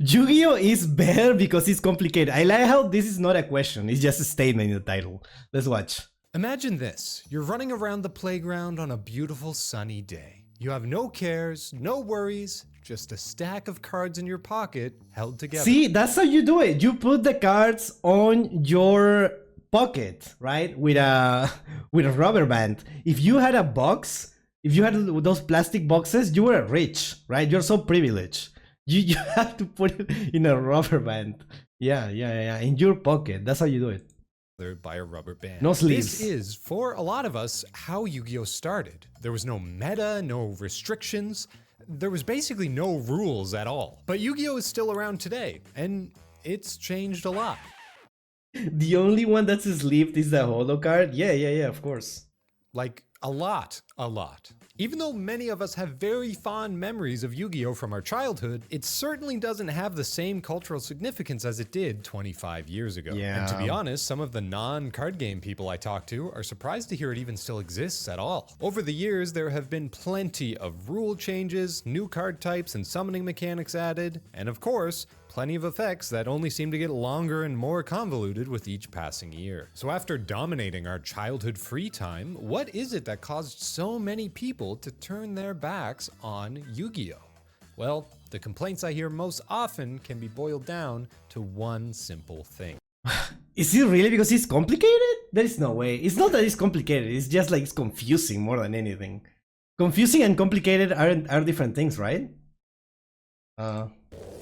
Yu-Gi-Oh is better because it's complicated. I like how this is not a question, it's just a statement in the title. Let's watch. Imagine this. You're running around the playground on a beautiful sunny day. You have no cares, no worries, just a stack of cards in your pocket held together. See, that's how you do it. You put the cards on your pocket, right? With a rubber band. If you had a box, if you had those plastic boxes, you were rich, right? You're so privileged. You have to put it in a rubber band. Yeah, in your pocket. That's how you do it. By a rubber band. No sleeves. This is, for a lot of us, how Yu-Gi-Oh started. There was no meta, no restrictions. There was basically no rules at all. But Yu-Gi-Oh is still around today, and it's changed a lot. The only one that's sleeved is the holo card? Yeah, of course. Like, a lot. Even though many of us have very fond memories of Yu-Gi-Oh from our childhood, it certainly doesn't have the same cultural significance as it did 25 years ago. Yeah. And to be honest, some of the non-card game people I talk to are surprised to hear it even still exists at all. Over the years, there have been plenty of rule changes, new card types and summoning mechanics added, and of course, plenty of effects that only seem to get longer and more convoluted with each passing year. So after dominating our childhood free time, what is it that caused so many people to turn their backs on Yu-Gi-Oh? Well, the complaints I hear most often can be boiled down to one simple thing. Is it really because it's complicated? There is no way. It's not that it's complicated, it's just like it's confusing more than anything. Confusing and complicated are different things, right?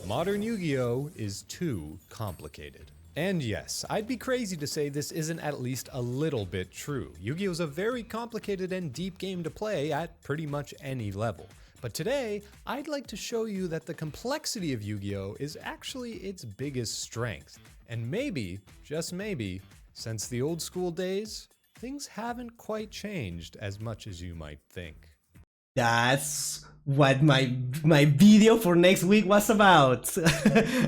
Modern Yu-Gi-Oh is too complicated. And yes, I'd be crazy to say this isn't at least a little bit true. Yu-Gi-Oh is a very complicated and deep game to play at pretty much any level. But today, I'd like to show you that the complexity of Yu-Gi-Oh is actually its biggest strength. And maybe, just maybe, since the old school days, things haven't quite changed as much as you might think. That's what my video for next week was about.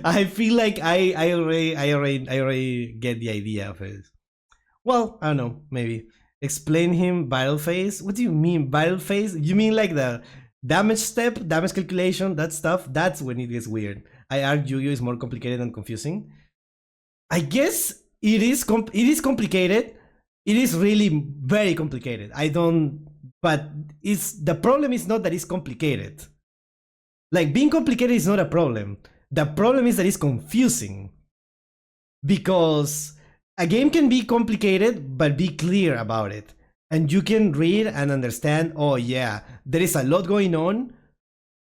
I feel like I already get the idea of it. Well, I don't know, maybe. Explain him battle phase? What do you mean battle phase? You mean like the damage step, damage calculation, that stuff? That's when it gets weird. I argue Yu-Gi-Oh is more complicated and confusing. I guess it is complicated. It is really very complicated. But the problem is not that it's complicated. Like, being complicated is not a problem. The problem is that it's confusing. Because a game can be complicated, but be clear about it. And you can read and understand, oh yeah, there is a lot going on,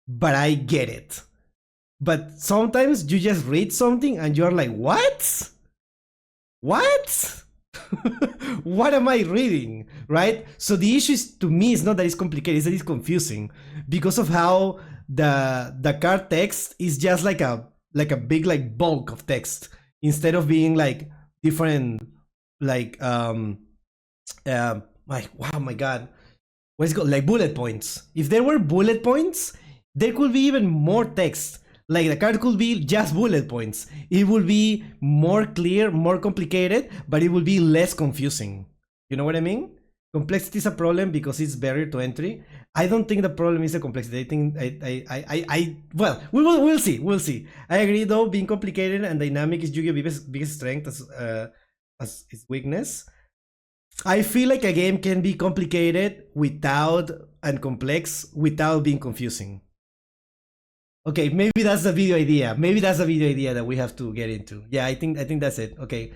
but I get it. But sometimes you just read something and you're like, what? What? What am I reading, right? So the issue is, to me, is not that it's complicated, it's that it's confusing because of how the card text is just like a big like bulk of text instead of being like different like oh my god, what is it called, like bullet points. If there were bullet points, there could be even more text. Like, the card could be just bullet points. It would be more clear, more complicated, but it would be less confusing. You know what I mean? Complexity is a problem because it's barrier to entry. I don't think the problem is the complexity. I think well, we'll see. We'll see. I agree though, being complicated and dynamic is Yu-Gi-Oh's biggest strength as its weakness. I feel like a game can be complicated and complex without being confusing. Okay, maybe that's the video idea. Maybe that's the video idea that we have to get into. Yeah, I think that's it. Okay.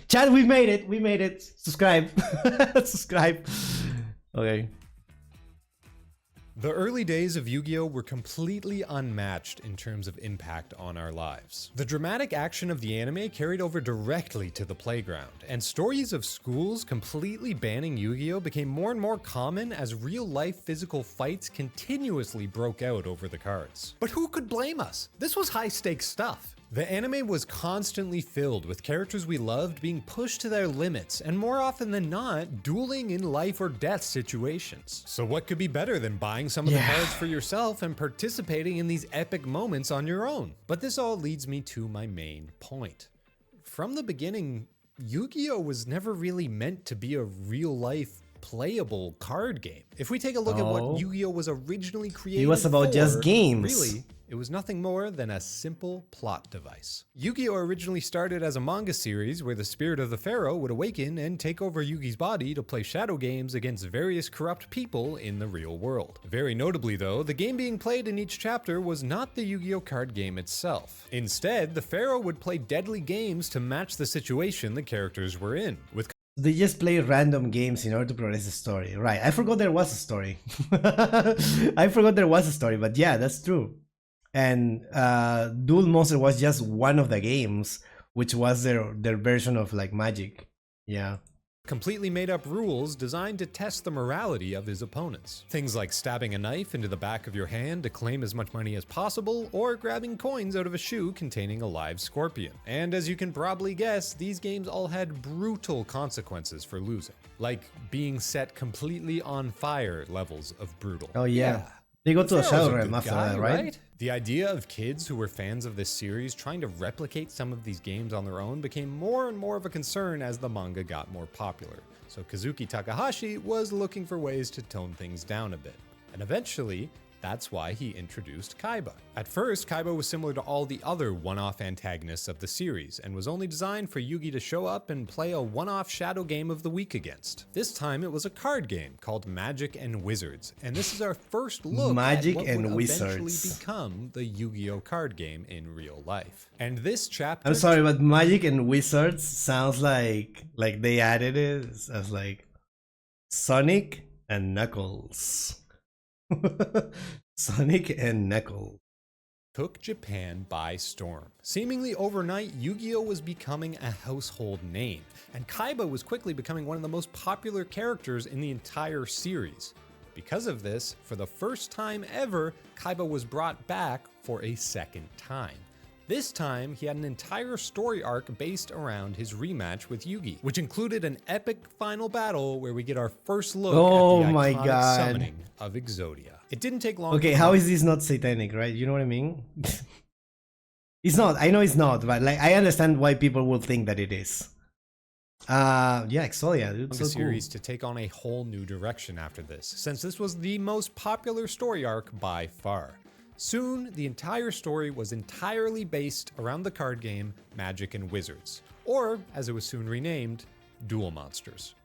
Chat, we made it. We made it. Subscribe. Subscribe. Okay. The early days of Yu-Gi-Oh were completely unmatched in terms of impact on our lives. The dramatic action of the anime carried over directly to the playground, and stories of schools completely banning Yu-Gi-Oh became more and more common as real-life physical fights continuously broke out over the cards. But who could blame us? This was high-stakes stuff. The anime was constantly filled with characters we loved being pushed to their limits, and more often than not, dueling in life or death situations. So what could be better than buying some of the cards for yourself and participating in these epic moments on your own? But this all leads me to my main point. From the beginning, Yu-Gi-Oh was never really meant to be a real-life playable card game. If we take a look at what Yu-Gi-Oh was originally created, it was about just games. Really, it was nothing more than a simple plot device. Yu-Gi-Oh! Originally started as a manga series where the spirit of the pharaoh would awaken and take over Yugi's body to play shadow games against various corrupt people in the real world. Very notably though, the game being played in each chapter was not the Yu-Gi-Oh! Card game itself. Instead, the pharaoh would play deadly games to match the situation the characters were in, with they just play random games in order to progress the story. Right, I forgot there was a story. I forgot there was a story, but yeah, that's true. And Duel Monster was just one of the games, which was their version of like Magic. Yeah. completely made up rules designed to test the morality of his opponents. Things like stabbing a knife into the back of your hand to claim as much money as possible, or grabbing coins out of a shoe containing a live scorpion. And as you can probably guess, these games all had brutal consequences for losing, like being set completely on fire levels of brutal. Oh yeah. They go to a Shadow Realm after that, right? The idea of kids who were fans of this series trying to replicate some of these games on their own became more and more of a concern as the manga got more popular. So Kazuki Takahashi was looking for ways to tone things down a bit. And eventually, that's why he introduced Kaiba. At first, Kaiba was similar to all the other one-off antagonists of the series, and was only designed for Yugi to show up and play a one-off shadow game of the week against. This time, it was a card game called Magic and Wizards, and this is our first look Magic at what and would Wizards. eventually become the Yu-Gi-Oh! Card game in real life. And this chapter... I'm sorry, but Magic and Wizards sounds like they added it as like Sonic and Knuckles. Sonic and Knuckles took Japan by storm. Seemingly overnight, Yu-Gi-Oh! Was becoming a household name, and Kaiba was quickly becoming one of the most popular characters in the entire series. Because of this, for the first time ever, Kaiba was brought back for a second time. This time, he had an entire story arc based around his rematch with Yugi, which included an epic final battle where we get our first look at the iconic summoning of Exodia. It didn't take long. Okay, how is this not satanic, right? You know what I mean? It's not. I know it's not, but like I understand why people will think that it is. Yeah, Exodia, dude. So series cool. To take on a whole new direction after this, since this was the most popular story arc by far. Soon, the entire story was entirely based around the card game Magic and Wizards, or, as it was soon renamed, Duel Monsters.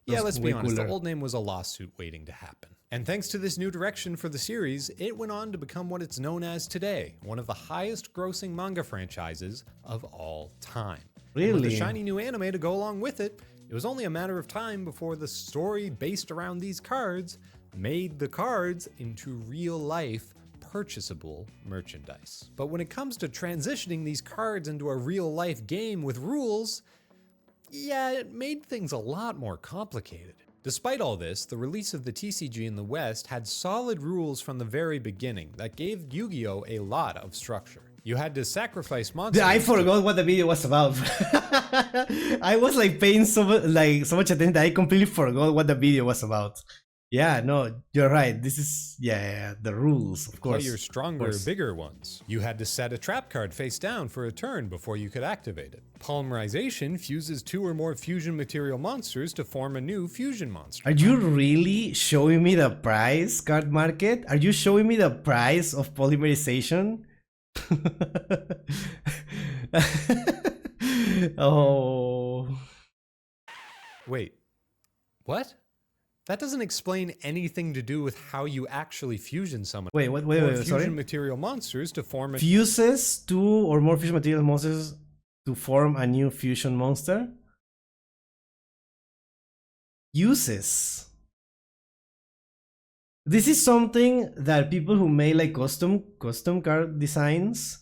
Yeah, let's be honest, the old name was a lawsuit waiting to happen. And thanks to this new direction for the series, it went on to become what it's known as today, one of the highest grossing manga franchises of all time. Really? And with a shiny new anime to go along with it, it was only a matter of time before the story based around these cards made the cards into real life purchasable merchandise. But when it comes to transitioning these cards into a real life game with rules, yeah, it made things a lot more complicated. Despite all this, the release of the TCG in the West had solid rules from the very beginning that gave Yu-Gi-Oh! A lot of structure. You had to sacrifice monsters. I forgot what the video was about. I was like paying so much attention that I completely forgot what the video was about. Yeah, no, you're right. This is, the rules, of course. Play your stronger, bigger ones. You had to set a trap card face down for a turn before you could activate it. Polymerization fuses 2 or more fusion material monsters to form a new fusion monster. Are you really showing me the price, card market? Are you showing me the price of polymerization? Oh. Wait, what? That doesn't explain anything to do with how you actually fusion summon. Wait, fusion sorry? material monsters to form a... Fuses 2 or more fusion material monsters to form a new fusion monster? Uses. This is something that people who make like custom card designs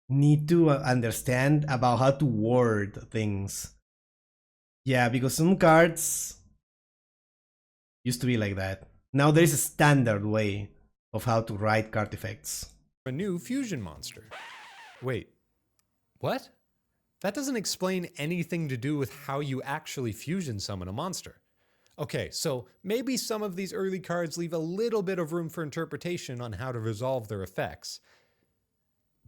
need to understand about how to word things. Yeah, because some cards used to be like that. Now there is a standard way of how to write card effects. A new fusion monster. Wait, what? That doesn't explain anything to do with how you actually fusion summon a monster. Okay, so maybe some of these early cards leave a little bit of room for interpretation on how to resolve their effects.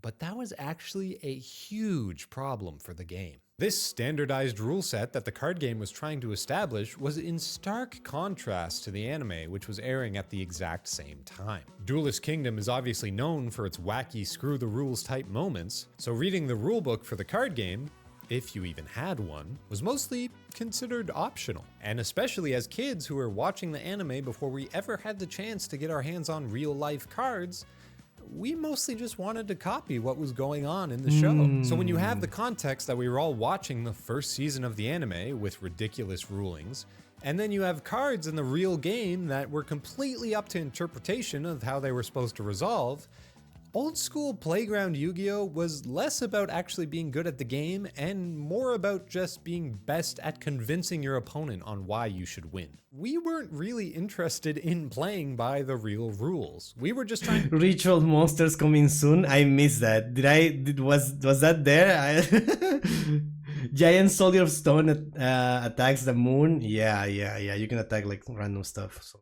but that was actually a huge problem for the game. This standardized rule set that the card game was trying to establish was in stark contrast to the anime, which was airing at the exact same time. Duelist Kingdom is obviously known for its wacky screw the rules type moments, so reading the rulebook for the card game, if you even had one, was mostly considered optional. And especially as kids who were watching the anime before we ever had the chance to get our hands on real life cards, we mostly just wanted to copy what was going on in the show. So when you have the context that we were all watching the first season of the anime with ridiculous rulings, and then you have cards in the real game that were completely up to interpretation of how they were supposed to resolve, old school playground Yu-Gi-Oh! Was less about actually being good at the game and more about just being best at convincing your opponent on why you should win. We weren't really interested in playing by the real rules. We were just trying. Ritual monsters coming soon. I missed that. Was that there? Giant soldier of stone attacks the moon. Yeah. You can attack like random stuff. So.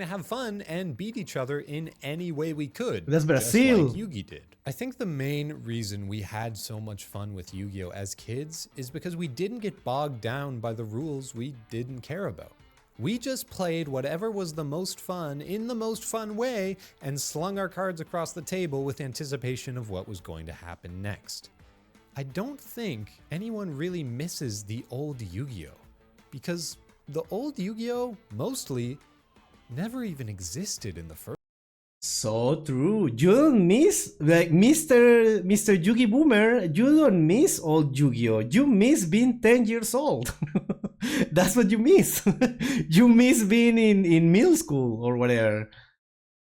To have fun and beat each other in any way we could. That's Brazil. Just like Yugi did. I think the main reason we had so much fun with Yu-Gi-Oh! As kids is because we didn't get bogged down by the rules we didn't care about. We just played whatever was the most fun in the most fun way and slung our cards across the table with anticipation of what was going to happen next. I don't think anyone really misses the old Yu-Gi-Oh! Because the old Yu-Gi-Oh! Mostly never even existed in the first. So true. You don't miss, like Mr. Yugi Boomer, you don't miss old Yu-Gi-Oh! You miss being 10 years old. That's what you miss. You miss being in middle school or whatever.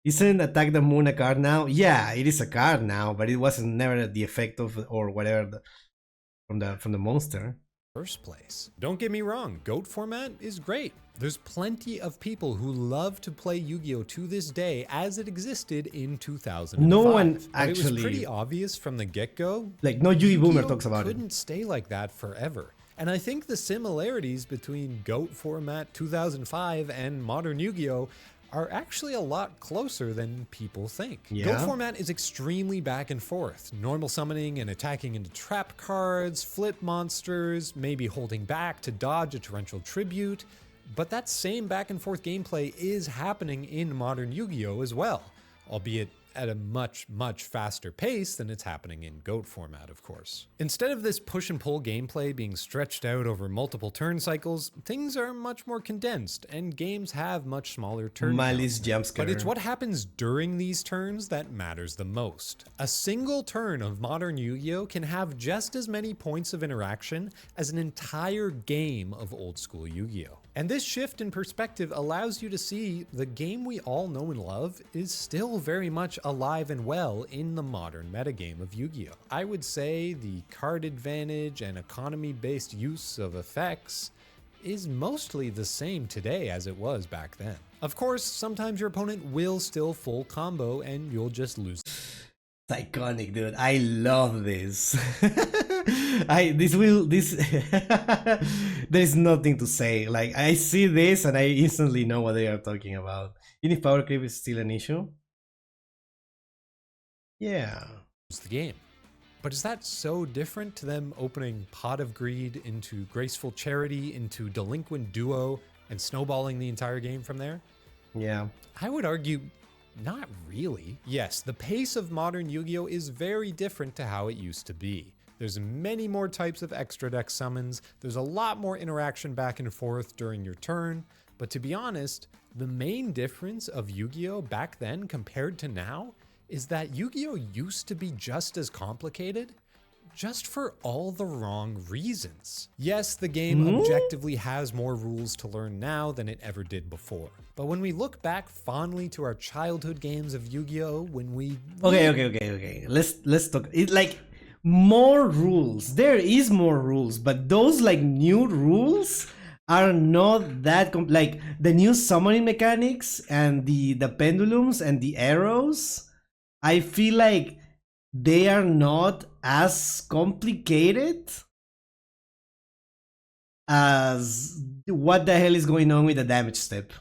Isn't Attack the Moon a card now? Yeah, it is a card now, but it wasn't never the effect of or whatever from the monster. First place. Don't get me wrong, GOAT format is great. There's plenty of people who love to play Yu-Gi-Oh! To this day as it existed in 2005. No one but actually. It was pretty obvious from the get-go. Like no Yugi Boomer talks about it. Couldn't stay like that forever. And I think the similarities between GOAT format 2005 and modern Yu-Gi-Oh! Are actually a lot closer than people think. Yeah. GOAT format is extremely back and forth. Normal summoning and attacking into trap cards, flip monsters, maybe holding back to dodge a torrential tribute. But that same back and forth gameplay is happening in modern Yu-Gi-Oh! As well, albeit at a much, much faster pace than it's happening in GOAT format, of course. Instead of this push and pull gameplay being stretched out over multiple turn cycles, things are much more condensed, and games have much smaller turn Malice counts. jumpscare. But it's what happens during these turns that matters the most. A single turn of modern Yu-Gi-Oh! Can have just as many points of interaction as an entire game of old school Yu-Gi-Oh! And this shift in perspective allows you to see the game we all know and love is still very much alive and well in the modern metagame of Yu-Gi-Oh! I would say the card advantage and economy-based use of effects is mostly the same today as it was back then. Of course, sometimes your opponent will still full combo and you'll just lose. It's iconic, dude. I love this. There's nothing to say. Like, I see this and I instantly know what they are talking about. Even if power creep is still an issue. Yeah. It's the game. But is that so different to them opening Pot of Greed into Graceful Charity into Delinquent Duo and snowballing the entire game from there? Yeah. I would argue not really. Yes, the pace of modern Yu-Gi-Oh! Is very different to how it used to be. There's many more types of extra deck summons, there's a lot more interaction back and forth during your turn, but to be honest, the main difference of Yu-Gi-Oh! Back then compared to now is that Yu-Gi-Oh! Used to be just as complicated, just for all the wrong reasons. Yes, the game objectively has more rules to learn now than it ever did before. But when we look back fondly to our childhood games of Yu-Gi-Oh! When we... Okay. Let's talk. It like more rules. There is more rules, but those like new rules are not that like the new summoning mechanics and the pendulums and the arrows. I feel like they are not as complicated as what the hell is going on with the damage step.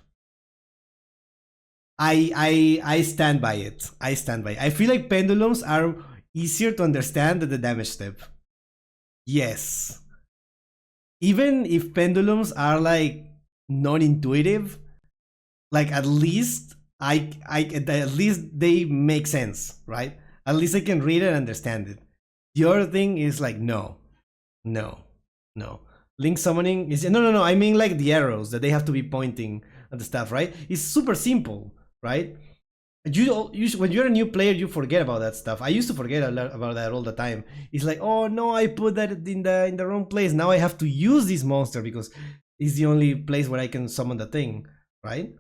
I stand by it. I feel like pendulums are easier to understand than the damage step. Yes. Even if pendulums are like non-intuitive, like at least at least they make sense, right? At least I can read it and understand it. The other thing is like no. Link summoning is no. I mean like the arrows that they have to be pointing at the stuff, right? It's super simple, right? When you're a new player, you forget about that stuff. I used to forget about that all the time. It's like, oh no, I put that in the wrong place. Now I have to use this monster because it's the only place where I can summon the thing, right?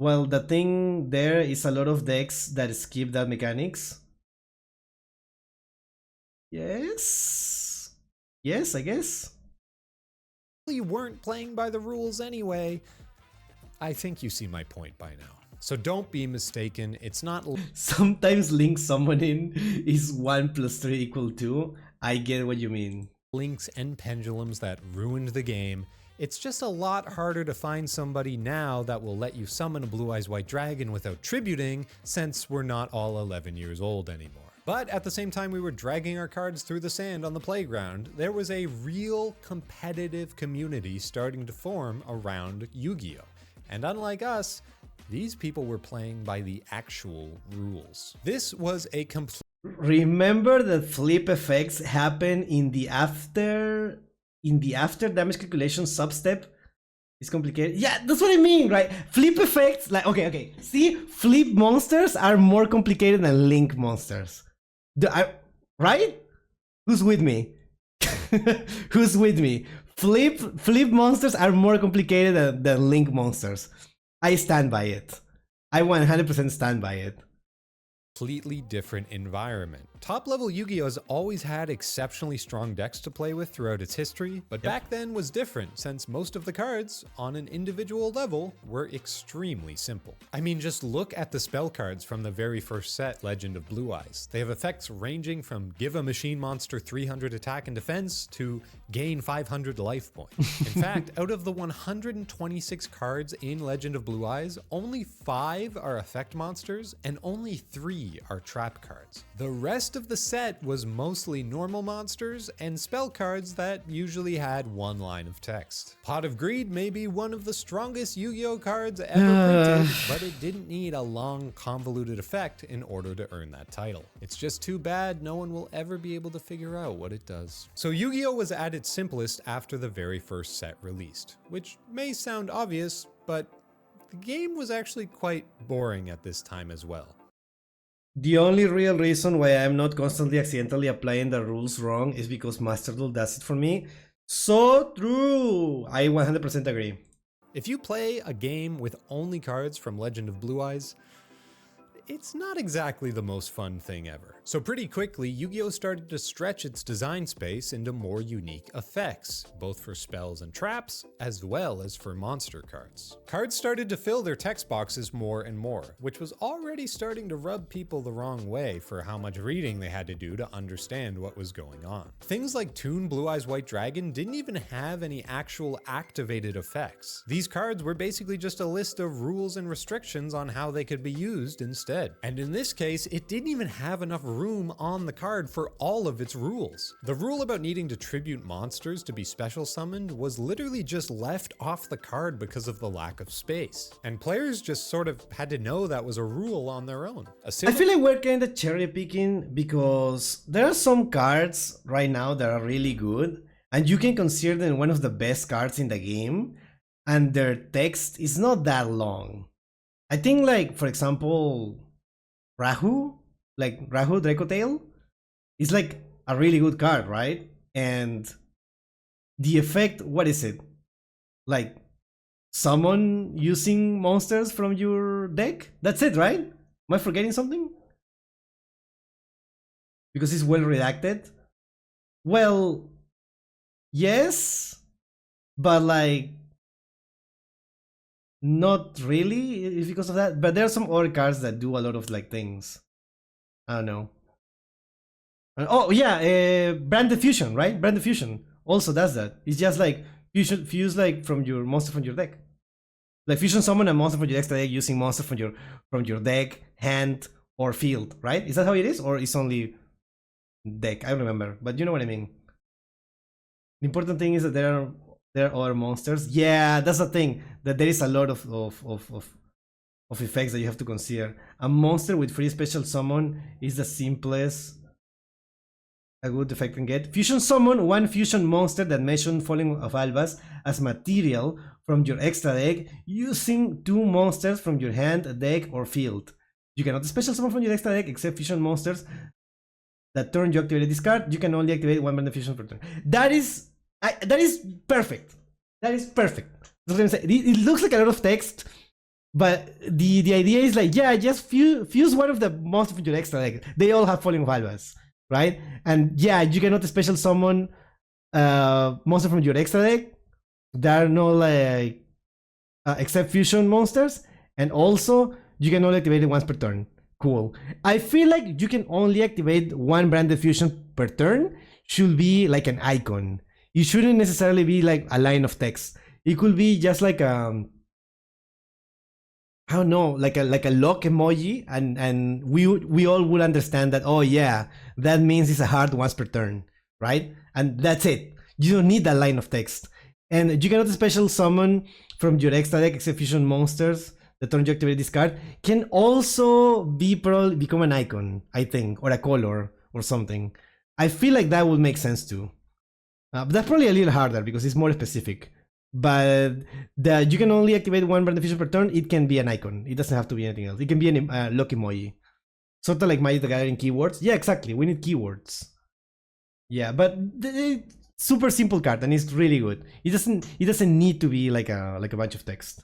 Well, the thing there is a lot of decks that skip that mechanics. Yes, I guess. You weren't playing by the rules anyway. I think you see my point by now. So don't be mistaken, it's not... Sometimes link summoning is 1 + 3 = 2. I get what you mean. Links and pendulums that ruined the game. It's just a lot harder to find somebody now that will let you summon a Blue Eyes White Dragon without tributing, since we're not all 11 years old anymore. But at the same time we were dragging our cards through the sand on the playground, there was a real competitive community starting to form around Yu-Gi-Oh! And unlike us, these people were playing by the actual rules. This was a complete... Remember that flip effects happen in the after damage calculation substep. It's complicated. Yeah, that's what I mean, right? Flip effects, like okay. See, flip monsters are more complicated than link monsters. Right? Who's with me? Who's with me? Flip monsters are more complicated than link monsters. I stand by it. I 100% stand by it. Completely different environment. Top-level Yu-Gi-Oh! Has always had exceptionally strong decks to play with throughout its history, but back then was different since most of the cards, on an individual level, were extremely simple. I mean, just look at the spell cards from the very first set, Legend of Blue Eyes. They have effects ranging from give a machine monster 300 attack and defense to gain 500 life points. In fact, out of the 126 cards in Legend of Blue Eyes, only 5 are effect monsters and only 3 are trap cards. The rest of the set was mostly normal monsters and spell cards that usually had 1 line of text. Pot of Greed may be one of the strongest Yu-Gi-Oh! Cards ever printed, but it didn't need a long, convoluted effect in order to earn that title. It's just too bad no one will ever be able to figure out what it does. So Yu-Gi-Oh! Was at its simplest after the very first set released, which may sound obvious, but the game was actually quite boring at this time as well. The only real reason why I'm not constantly accidentally applying the rules wrong is because masterduel does it for me. So true! I 100% agree. If you play a game with only cards from Legend of Blue Eyes, it's not exactly the most fun thing ever. So pretty quickly, Yu-Gi-Oh! Started to stretch its design space into more unique effects, both for spells and traps, as well as for monster cards. Cards started to fill their text boxes more and more, which was already starting to rub people the wrong way for how much reading they had to do to understand what was going on. Things like Toon Blue Eyes White Dragon didn't even have any actual activated effects. These cards were basically just a list of rules and restrictions on how they could be used instead. And in this case, it didn't even have enough room on the card for all of its rules. The rule about needing to tribute monsters to be special summoned was literally just left off the card because of the lack of space. And players just sort of had to know that was a rule on their own. I feel like we're kind of cherry picking because there are some cards right now that are really good and you can consider them one of the best cards in the game and their text is not that long. I think, like, for example, Rahu Draco Tail is like a really good card, right? And the effect, what is it? Like, summon using monsters from your deck? That's it, right? Am I forgetting something? Because it's well redacted? Well, yes, but like, not really because of that, but there are some other cards that do a lot of like things. I don't know. Oh yeah, Brand Diffusion, right? Brand Diffusion also does that. It's just like you should fuse like from your monster from your deck. Like fusion summon a monster from your deck using monster from your deck, hand, or field, right? Is that how it is, or it's only deck? I don't remember, but you know what I mean. The important thing is that there are other monsters. Yeah, that's the thing, that there is a lot of effects that you have to consider. A monster with free special summon is the simplest a good effect can get. Fusion summon one fusion monster that mentioned Falling of Albas as material from your extra deck using 2 monsters from your hand, deck, or field. You cannot special summon from your extra deck except fusion monsters. That turn you activate this card, you can only activate 1 random fusion per turn. That is perfect. That is perfect. That's what I'm saying. It looks like a lot of text, but the idea is like, yeah, just fuse one of the monsters from your extra deck. They all have Falling of Albas, right? And yeah, you cannot special summon monster from your extra deck. There are no like except fusion monsters, and also you can only activate it once per turn. Cool. I feel like you can only activate 1 branded fusion per turn. Should be like an icon. It shouldn't necessarily be like a line of text. It could be just like I don't know, like a lock emoji, and we all would understand that. Oh yeah, that means it's a hard once per turn, right? And that's it. You don't need that line of text, and you cannot special summon from your extra deck except fusion monsters. The turn you activate this card can also become an icon, I think, or a color or something. I feel like that would make sense too. But that's probably a little harder because it's more specific. But you can only activate 1 random fusion per turn. It can be an icon. It doesn't have to be anything else. It can be a lock emoji. Sort of like Magic the Gathering keywords. Yeah, exactly. We need keywords. Yeah, but super simple card, and it's really good. It doesn't need to be like a bunch of text.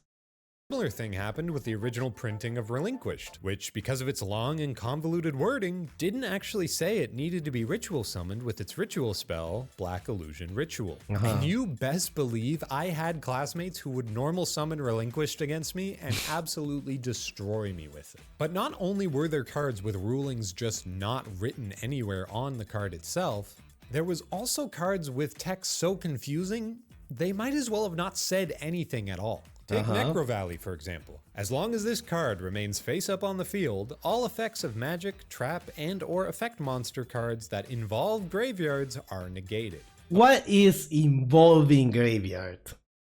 Similar thing happened with the original printing of Relinquished, which, because of its long and convoluted wording, didn't actually say it needed to be ritual summoned with its ritual spell, Black Illusion Ritual. And you best believe I had classmates who would normal summon Relinquished against me and absolutely destroy me with it. But not only were there cards with rulings just not written anywhere on the card itself, there was also cards with text so confusing, they might as well have not said anything at all. Take Necro Valley, for example. As long as this card remains face up on the field, all effects of magic, trap, and or effect monster cards that involve graveyards are negated. What is involving graveyard?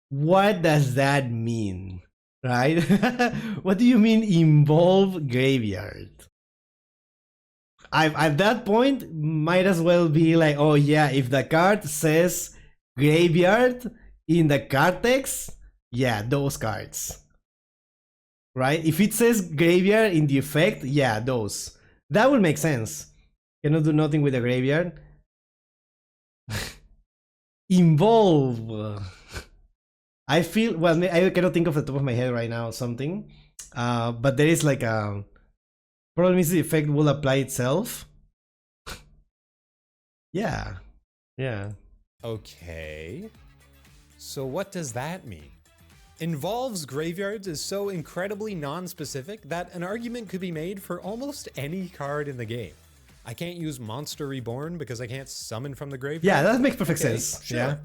What does that mean? Right? What do you mean involve graveyard? At that point, might as well be like, oh yeah, if the card says graveyard in the card text, yeah, those cards. Right? If it says graveyard in the effect, yeah, those. That would make sense. Cannot do nothing with the graveyard. Involve. I feel, well, I cannot think of the top of my head right now something. But there is like a... Problem is the effect will apply itself. Yeah. Yeah. Okay. So what does that mean? Involves graveyards is so incredibly non-specific that an argument could be made for almost any card in the game. I can't use Monster Reborn because I can't summon from the graveyard. Yeah, that makes perfect sense. Sure. Yeah.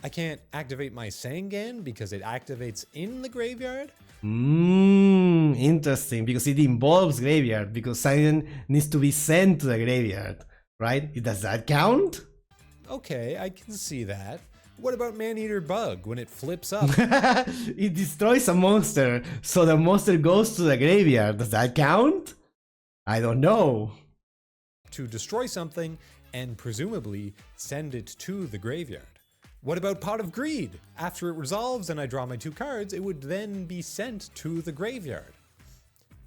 I can't activate my Sangan because it activates in the graveyard. Interesting, because it involves graveyard, because Sangan needs to be sent to the graveyard, right? Does that count? Okay, I can see that. What about Maneater Bug when it flips up? It destroys a monster, so the monster goes to the graveyard. Does that count? I don't know. To destroy something and presumably send it to the graveyard. What about Pot of Greed? After it resolves and I draw my 2 cards, it would then be sent to the graveyard.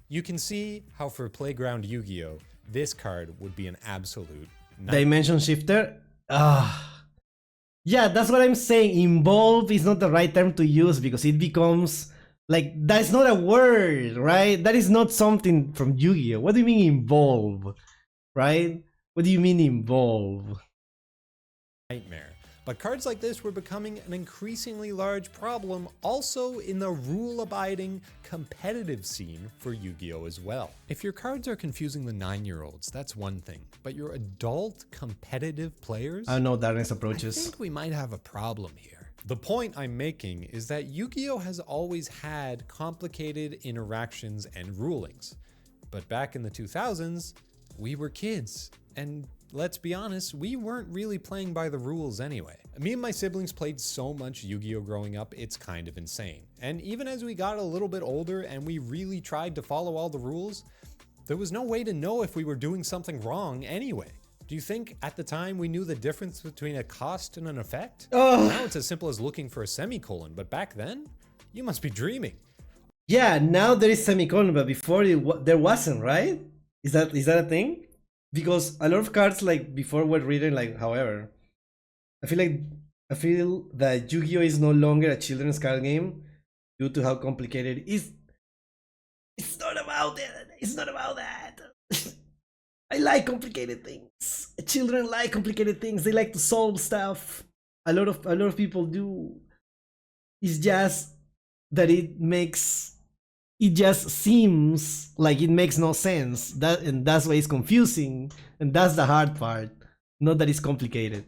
You can see how for Playground Yu-Gi-Oh, this card would be an absolute nightmare. Dimension Shifter? Yeah, that's what I'm saying. Involve is not the right term to use because it becomes like, that's not a word, right? That is not something from Yu-Gi-Oh. What do you mean involve, right? What do you mean involve? Nightmare. But cards like this were becoming an increasingly large problem also in the rule-abiding competitive scene for Yu-Gi-Oh as well. If your cards are confusing the 9-year-olds, that's one thing, but your adult competitive players? I know Darkness approaches. I think we might have a problem here. The point I'm making is that Yu-Gi-Oh has always had complicated interactions and rulings. But back in the 2000s, we were kids. And let's be honest, we weren't really playing by the rules anyway. Me and my siblings played so much Yu-Gi-Oh growing up, it's kind of insane. And even as we got a little bit older and we really tried to follow all the rules, there was no way to know if we were doing something wrong anyway. Do you think at the time we knew the difference between a cost and an effect? Now it's as simple as looking for a semicolon, but back then, you must be dreaming. Yeah, now there is semicolon, but before there wasn't, right? Is that a thing? Because a lot of cards like before were written like however. I feel that Yu-Gi-Oh is no longer a children's card game due to how complicated it is. It's not about it. It's not about that. I like complicated things. Children like complicated things. They like to solve stuff. A lot of people do. It's just that it just seems like it makes no sense. And that's why it's confusing. And that's the hard part. Not that it's complicated.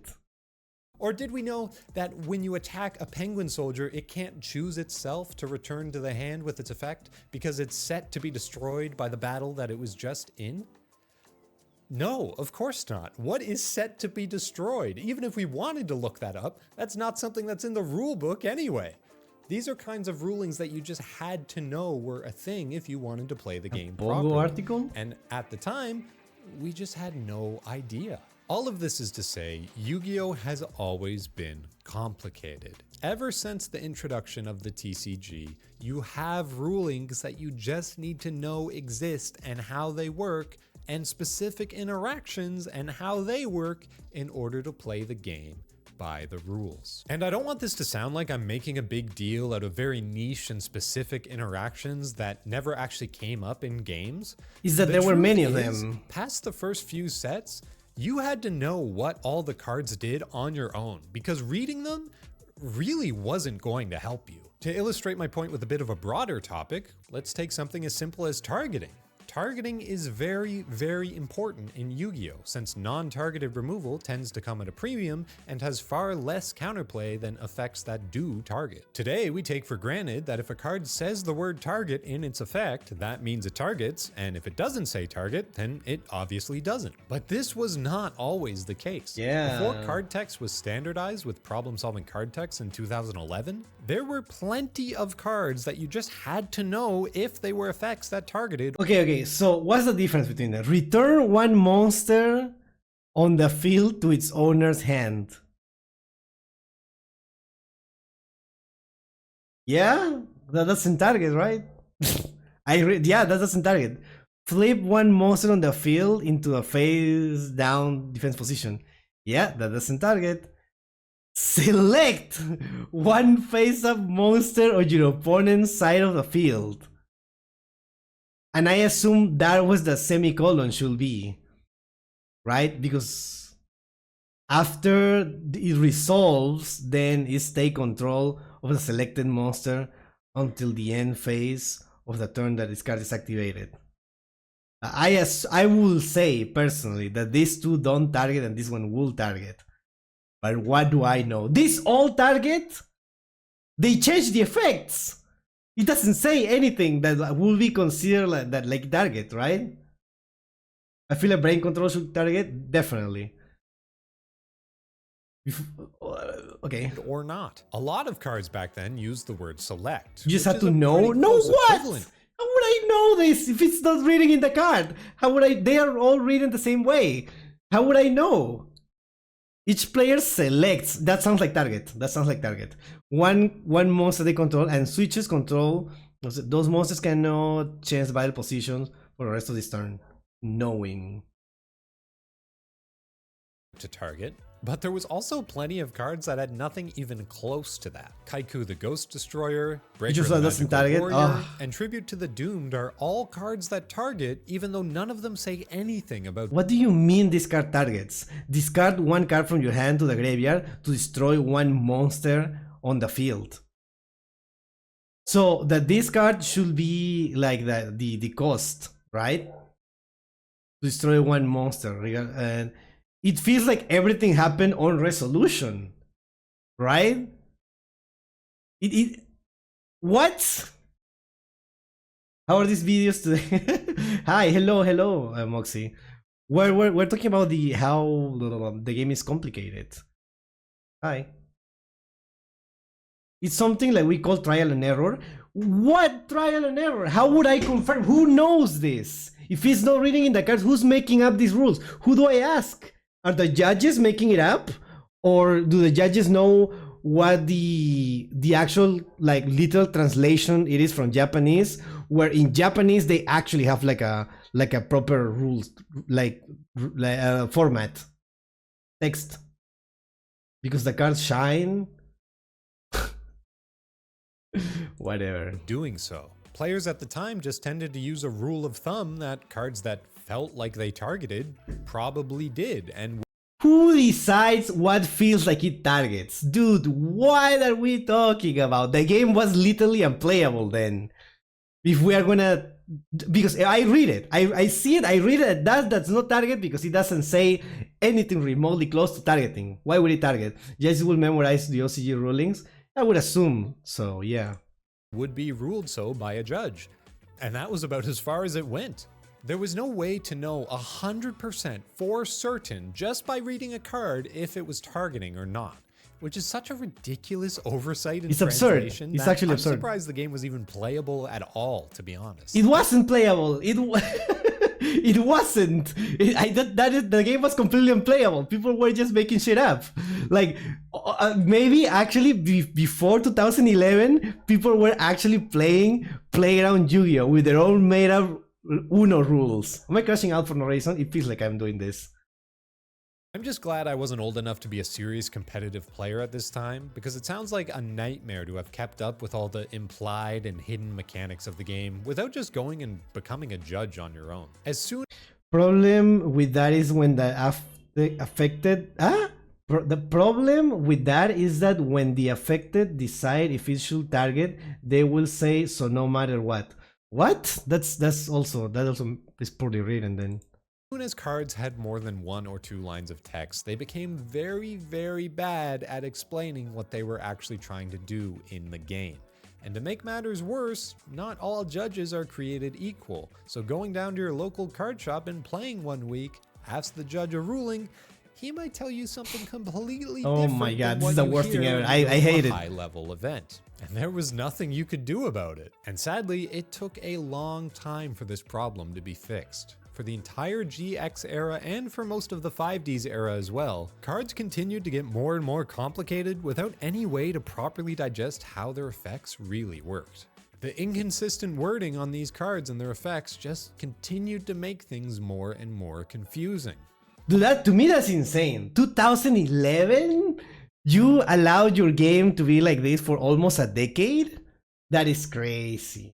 Or did we know that when you attack a penguin soldier, it can't choose itself to return to the hand with its effect because it's set to be destroyed by the battle that it was just in? No, of course not. What is set to be destroyed? Even if we wanted to look that up, that's not something that's in the rule book anyway. These are kinds of rulings that you just had to know were a thing if you wanted to play the game properly. Article? And at the time, we just had no idea. All of this is to say, Yu-Gi-Oh has always been complicated. Ever since the introduction of the TCG, you have rulings that you just need to know exist and how they work, and specific interactions and how they work in order to play the game by the rules. And I don't want this to sound like I'm making a big deal out of very niche and specific interactions that never actually came up in games. Is that there were many of them. Past the first few sets, you had to know what all the cards did on your own, because reading them really wasn't going to help you. To illustrate my point with a bit of a broader topic, let's take something as simple as targeting. Targeting is very, very important in Yu-Gi-Oh, since non-targeted removal tends to come at a premium and has far less counterplay than effects that do target. Today, we take for granted that if a card says the word target in its effect, that means it targets, and if it doesn't say target, then it obviously doesn't. But this was not always the case. Yeah. Before card text was standardized with problem-solving card text in 2011, there were plenty of cards that you just had to know if they were effects that targeted. Okay, so what's the difference between them? Return one monster on the field to its owner's hand. Yeah, that doesn't target, right? Yeah, that doesn't target. Flip one monster on the field into a face down defense position. Yeah, that doesn't target. Select one face-up monster on your opponent's side of the field. And I assume that was the semicolon should be, right? Because after it resolves, then it's take control of the selected monster until the end phase of the turn that this card is activated. I will say personally that these two don't target and this one will target. But what do I know? These all target? They change the effects. It doesn't say anything that will be considered like target, right? I feel like brain control should target, definitely. Okay. Or not. A lot of cards back then used the word select. You just have to know. No, what? Equivalent. How would I know this if it's not reading in the card? How would I? They are all written the same way. How would I know? Each player selects. That sounds like target. That sounds like target. One monster they control and switches control. Those monsters cannot change battle positions for the rest of this turn. Knowing. To target. But there was also plenty of cards that had nothing even close to that. Kaiku the Ghost Destroyer, Breaker just the doesn't Magical target? Warrior, Oh. and Tribute to the Doomed are all cards that target, even though none of them say anything about. What do you mean this card targets? Discard one card from your hand to the graveyard to destroy one monster on the field. So that this card should be like the cost, right? To destroy one monster. And it feels like everything happened on resolution, right? What? How are these videos today? Hi, hello, Moxie. We're talking about the how the game is complicated. Hi. It's something like we call trial and error. What trial and error? How would I confirm? Who knows this? If it's not reading in the cards, who's making up these rules? Who do I ask? Are the judges making it up? Or do the judges know what the actual like literal translation it is from Japanese? Where in Japanese they actually have like a proper rules like format text because the cards shine. Whatever. Doing so. Players at the time just tended to use a rule of thumb that cards that felt like they targeted probably did, and who decides what feels like it targets? Dude, what are we talking about? The game was literally unplayable then. If we are gonna... Because I read it. I see it, I read it. That's not target because it doesn't say anything remotely close to targeting. Why would it target? Jesse will memorize the OCG rulings? I would assume so, yeah. would be ruled so by a judge. And that was about as far as it went. There was no way to know 100% for certain just by reading a card if it was targeting or not, which is such a ridiculous oversight in translation. It's actually absurd. I'm surprised the game was even playable at all, to be honest. It wasn't playable. It wasn't. The game was completely unplayable. People were just making shit up. Like, maybe actually before 2011, people were actually playing Playground Yu-Gi-Oh! With their own made up Uno rules. Am I crashing out for no reason? It feels like I'm doing this. I'm just glad I wasn't old enough to be a serious competitive player at this time, because it sounds like a nightmare to have kept up with all the implied and hidden mechanics of the game without just going and becoming a judge on your own. As soon Problem with that is when the affected... The problem with that is that when the affected decide if it should target, they will say so no matter what. What? That also is poorly written then. As soon as cards had more than 1 or 2 lines of text, they became very, very bad at explaining what they were actually trying to do in the game. And to make matters worse, not all judges are created equal. So going down to your local card shop and playing one week, ask the judge a ruling, he might tell you something completely different. Oh my god, this is the worst thing ever. I hate it. High-level event. And there was nothing you could do about it. And sadly, it took a long time for this problem to be fixed. For the entire GX era and for most of the 5Ds era as well, cards continued to get more and more complicated without any way to properly digest how their effects really worked. The inconsistent wording on these cards and their effects just continued to make things more and more confusing. Dude, that, to me, that's insane. 2011? You allowed your game to be like this for almost a decade? That is crazy.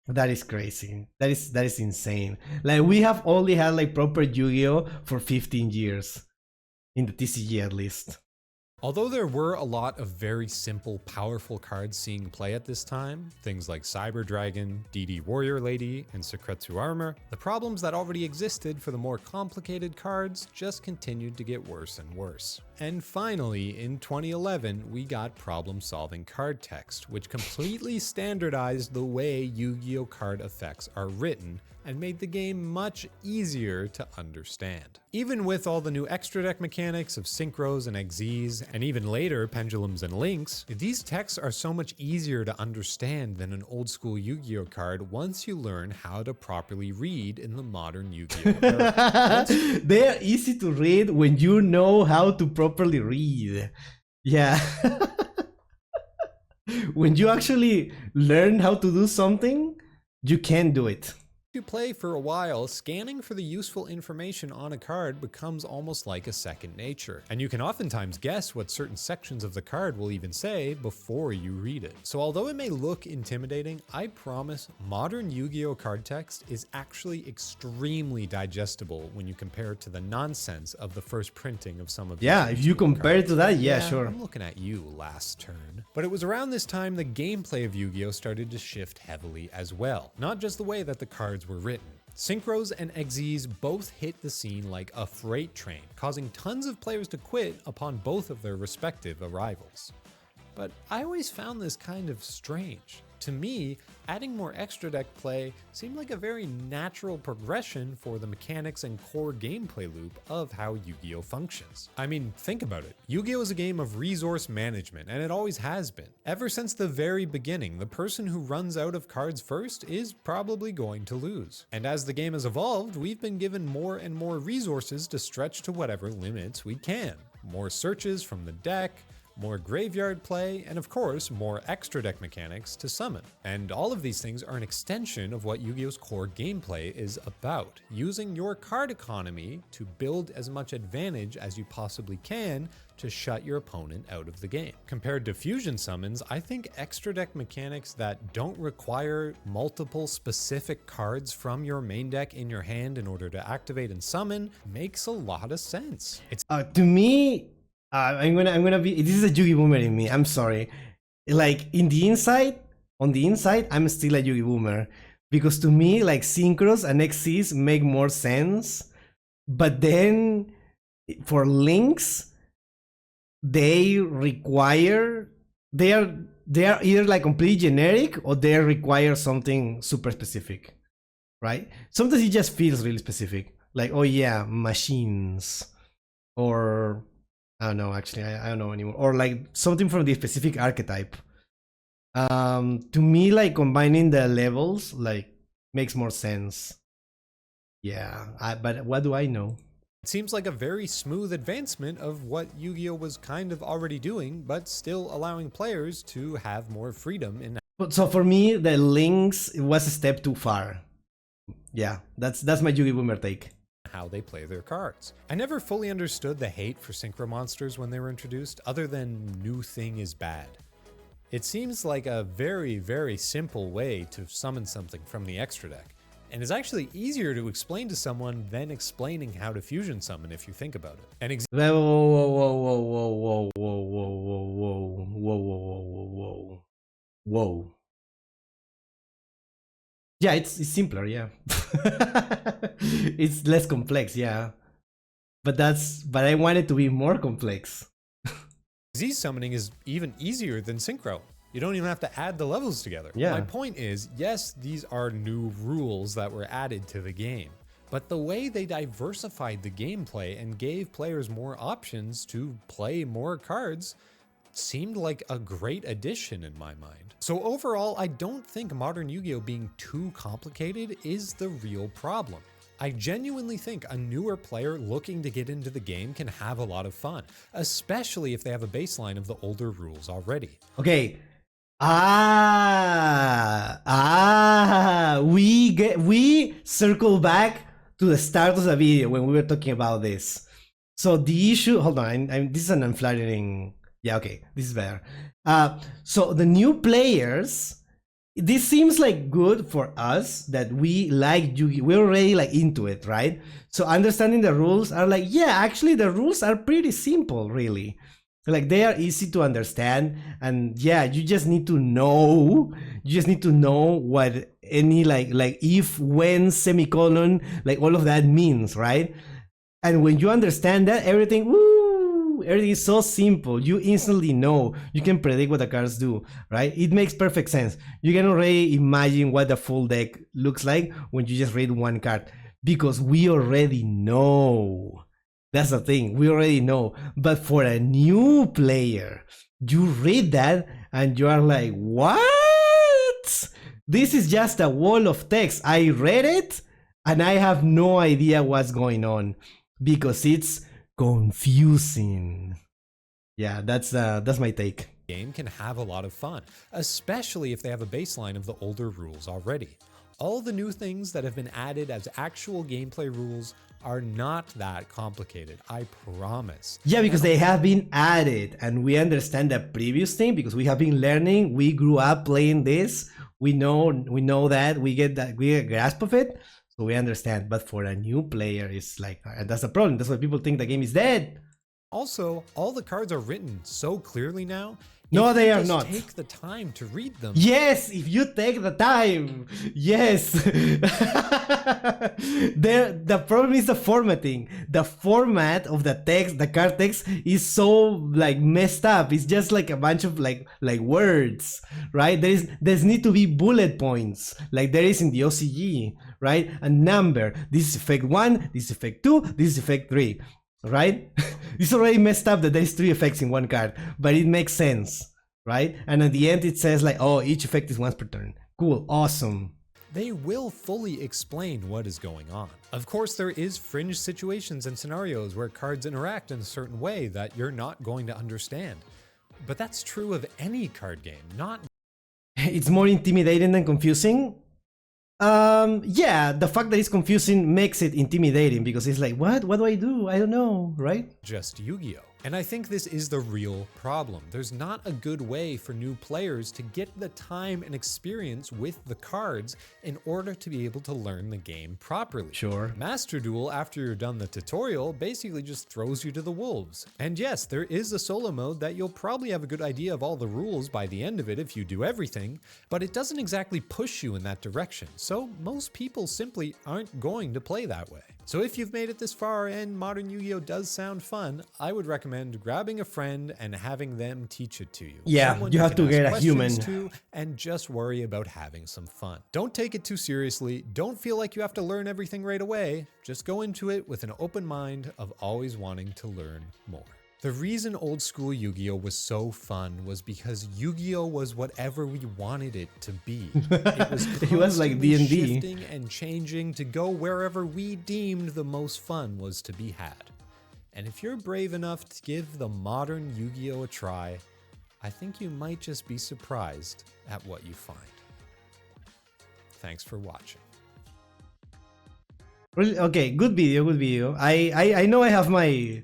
That is crazy. That is insane. Like, we have only had like proper Yu-Gi-Oh! For 15 years. In the TCG at least. Although there were a lot of very simple, powerful cards seeing play at this time, things like Cyber Dragon, DD Warrior Lady, and Sekretsu Armor, the problems that already existed for the more complicated cards just continued to get worse and worse. And finally, in 2011, we got problem-solving card text, which completely standardized the way Yu-Gi-Oh! Card effects are written, and made the game much easier to understand. Even with all the new extra deck mechanics of synchros and XZs, and even later pendulums and links, these texts are so much easier to understand than an old school Yu-Gi-Oh! Card once you learn how to properly read in the modern Yu-Gi-Oh! era. They are easy to read when you know how to properly read. Yeah. When you actually learn how to do something, you can do it. You play for a while, scanning for the useful information on a card becomes almost like a second nature, and you can oftentimes guess what certain sections of the card will even say before you read it. So although it may look intimidating, I promise modern Yu-Gi-Oh! Card text is actually extremely digestible when you compare it to the nonsense of the first printing of some of these. Yeah, if you compare it to that, yeah, sure. I'm looking at you, last turn. But it was around this time the gameplay of Yu-Gi-Oh! Started to shift heavily as well, not just the way that the cards were written. Synchros and XZs both hit the scene like a freight train, causing tons of players to quit upon both of their respective arrivals. But I always found this kind of strange. To me, adding more extra deck play seemed like a very natural progression for the mechanics and core gameplay loop of how Yu-Gi-Oh functions. I mean, think about it. Yu-Gi-Oh is a game of resource management, and it always has been. Ever since the very beginning, the person who runs out of cards first is probably going to lose. And as the game has evolved, we've been given more and more resources to stretch to whatever limits we can. More searches from the deck, more graveyard play, and of course, more extra deck mechanics to summon. And all of these things are an extension of what Yu-Gi-Oh's core gameplay is about, using your card economy to build as much advantage as you possibly can to shut your opponent out of the game. Compared to fusion summons, I think extra deck mechanics that don't require multiple specific cards from your main deck in your hand in order to activate and summon makes a lot of sense. It's To me, I'm gonna be. This is a Yugi boomer in me. I'm sorry. Like on the inside, I'm still a Yugi boomer because to me, like synchros and XCs make more sense. But then for links, they are either like completely generic or they require something super specific, right? Sometimes it just feels really specific, like oh yeah, machines, or I don't know, actually, I don't know anymore. Or like something from the specific archetype. To me, like combining the levels like makes more sense. Yeah, but what do I know? It seems like a very smooth advancement of what Yu-Gi-Oh was kind of already doing, but still allowing players to have more freedom in. So for me, the links, it was a step too far. Yeah, that's my Yugi boomer take. How they play their cards. I never fully understood the hate for synchro monsters when they were introduced, other than new thing is bad. It seems like a very, very simple way to summon something from the extra deck, and is actually easier to explain to someone than explaining how to fusion summon if you think about it. And whoa. Yeah, it's simpler, yeah. It's less complex, yeah. But I want it to be more complex. Z summoning is even easier than synchro. You don't even have to add the levels together. Yeah. My point is, yes, these are new rules that were added to the game, but the way they diversified the gameplay and gave players more options to play more cards seemed like a great addition in my mind. So overall, I don't think modern Yu-Gi-Oh being too complicated is the real problem. I genuinely think a newer player looking to get into the game can have a lot of fun, especially if they have a baseline of the older rules already. Okay. We circle back to the start of the video when we were talking about this. So the issue, hold on, this is an unflattering. Yeah, okay, this is better. So the new players, this seems like good for us that we like Yu-Gi-Oh. We're already like into it, right? So understanding the rules are like, yeah, actually the rules are pretty simple, really. Like they are easy to understand, and yeah, you just need to know. You just need to know what any like if, when, semicolon, like all of that means, right? And when you understand that, everything, everything is so simple. You instantly know. You can predict what the cards do, right? It makes perfect sense. You can already imagine what the full deck looks like when you just read one card, because we already know. That's the thing, we already know. But for a new player, you read that and you are like, what? This is just a wall of text. I read it and I have no idea what's going on because it's confusing. Yeah, that's my take. Game can have a lot of fun, especially if they have a baseline of the older rules already. All the new things that have been added as actual gameplay rules are not that complicated, I promise. Yeah, because they have been added and we understand the previous thing because we have been learning, we grew up playing this, we know that, we get a grasp of it, so we understand. But for a new player, it's like, and that's the problem, that's why people think the game is dead. Also, all the cards are written so clearly now. No, if they you are just not. Take the time to read them. Yes, if you take the time. Yes. The problem is the formatting. The format of the text, the card text, is so like messed up. It's just like a bunch of like words, right? There's need to be bullet points, like there is in the OCG, right? A number. This is effect 1, this is effect 2, this is effect 3. Right? It's already messed up that there's 3 effects in one card, but it makes sense, right? And at the end it says like, oh, each effect is once per turn. Cool, awesome. They will fully explain what is going on. Of course, there is fringe situations and scenarios where cards interact in a certain way that you're not going to understand. But that's true of any card game, not... It's more intimidating than confusing. Yeah, the fact that it's confusing makes it intimidating because it's like, what do I do? I don't know, right? just Yu-Gi-Oh! And I think this is the real problem. There's not a good way for new players to get the time and experience with the cards in order to be able to learn the game properly. Sure. Master Duel, after you're done the tutorial, basically just throws you to the wolves. And yes, there is a solo mode that you'll probably have a good idea of all the rules by the end of it if you do everything, but it doesn't exactly push you in that direction. So most people simply aren't going to play that way. So if you've made it this far and Modern Yu-Gi-Oh! Does sound fun, I would recommend grabbing a friend and having them teach it to you. Yeah, Someone you have can to get ask a human. questions to, and just worry about having some fun. Don't take it too seriously. Don't feel like you have to learn everything right away. Just go into it with an open mind of always wanting to learn more. The reason old school Yu-Gi-Oh! Was so fun was because Yu-Gi-Oh! Was whatever we wanted it to be. It was like constantly D&D. shifting and changing to go wherever we deemed the most fun was to be had. And if you're brave enough to give the modern Yu-Gi-Oh! A try, I think you might just be surprised at what you find. Thanks for watching. Really? Okay, good video, good video. I know I have my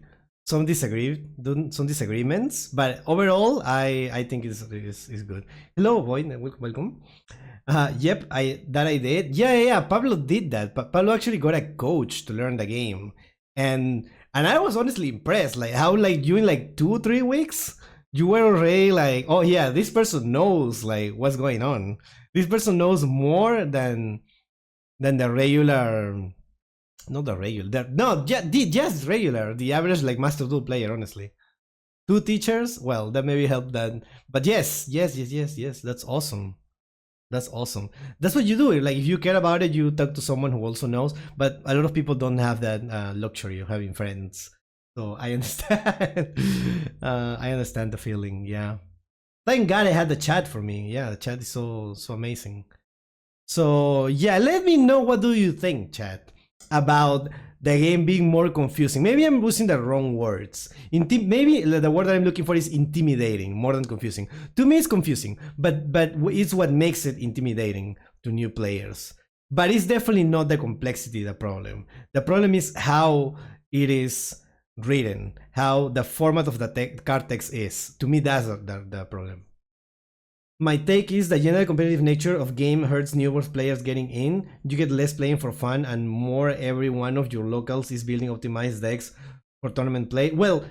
some disagreements, but overall I think it's good. Hello, boy, welcome. Yep, I did. Yeah. Pablo did that. Pablo actually got a coach to learn the game, and I was honestly impressed. Like how you in like 2-3 weeks you were already like, oh yeah, this person knows like what's going on. This person knows more than the regular. Not the regular. No, just regular. The average like Master Duel player, honestly. 2 teachers, well, that maybe helped that. But yes. That's awesome. That's awesome. That's what you do. Like if you care about it, you talk to someone who also knows. But a lot of people don't have that luxury of having friends. So I understand. I understand the feeling. Yeah. Thank God I had the chat for me. Yeah, the chat is so amazing. So yeah, let me know what do you think, chat, about the game being more confusing. Maybe I'm using the wrong words. Maybe the word that I'm looking for is intimidating more than confusing. To me, it's confusing, but it's what makes it intimidating to new players. But it's definitely not the complexity the problem. The problem is how it is written, how the format of the card text is. To me, that's the problem. My take is the general competitive nature of game hurts newer players getting in. You get less playing for fun and more every one of your locals is building optimized decks for tournament play. Well,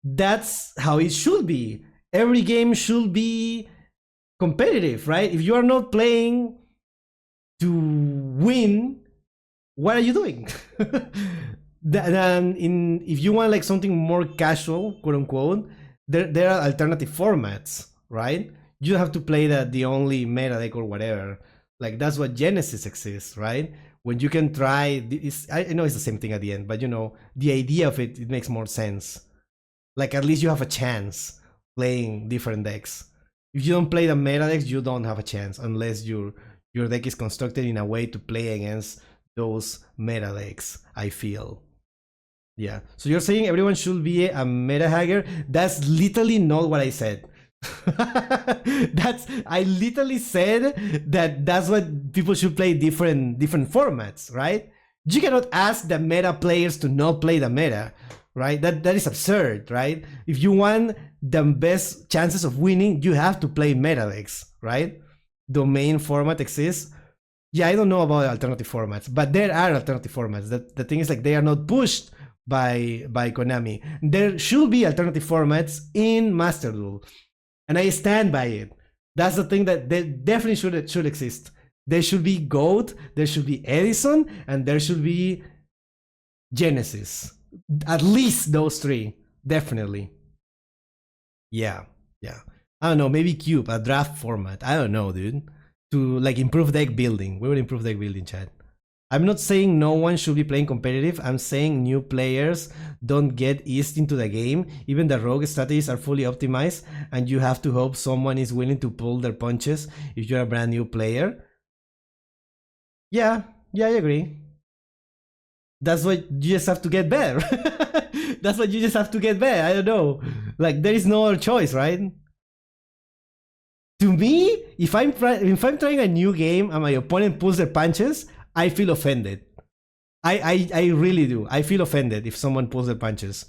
that's how it should be. Every game should be competitive, right? If you are not playing to win, what are you doing? If you want like something more casual, quote unquote, there are alternative formats, right? You don't have to play the only meta deck or whatever. Like that's what Genesis exists, right? When you can try, I know it's the same thing at the end, but you know, the idea of it makes more sense. Like at least you have a chance playing different decks. If you don't play the meta decks, you don't have a chance unless your deck is constructed in a way to play against those meta decks, I feel. Yeah. So you're saying everyone should be a meta hacker? That's literally not what I said. I literally said that's what people should play different formats, right? You cannot ask the meta players to not play the meta, right? That is absurd, right? If you want the best chances of winning, you have to play meta decks, right? Domain format exists. Yeah, I don't know about alternative formats, but there are alternative formats. The thing is like they are not pushed by Konami. There should be alternative formats in Master Duel, and I stand by it. That's the thing that they definitely should exist. There should be Goat, there should be Edison, and there should be Genesis. At least those three, definitely. Yeah. I don't know, maybe Cube, a draft format. I don't know, dude. To like improve deck building. We will improve deck building, chat. I'm not saying no one should be playing competitive. I'm saying new players don't get eased into the game. Even the rogue strategies are fully optimized, and you have to hope someone is willing to pull their punches if you're a brand new player. Yeah, I agree. That's what you just have to get better. That's what you just have to get better. I don't know. Like, there is no other choice, right? To me, if I'm trying a new game and my opponent pulls their punches, I feel offended. I really do. I feel offended if someone pulls their punches.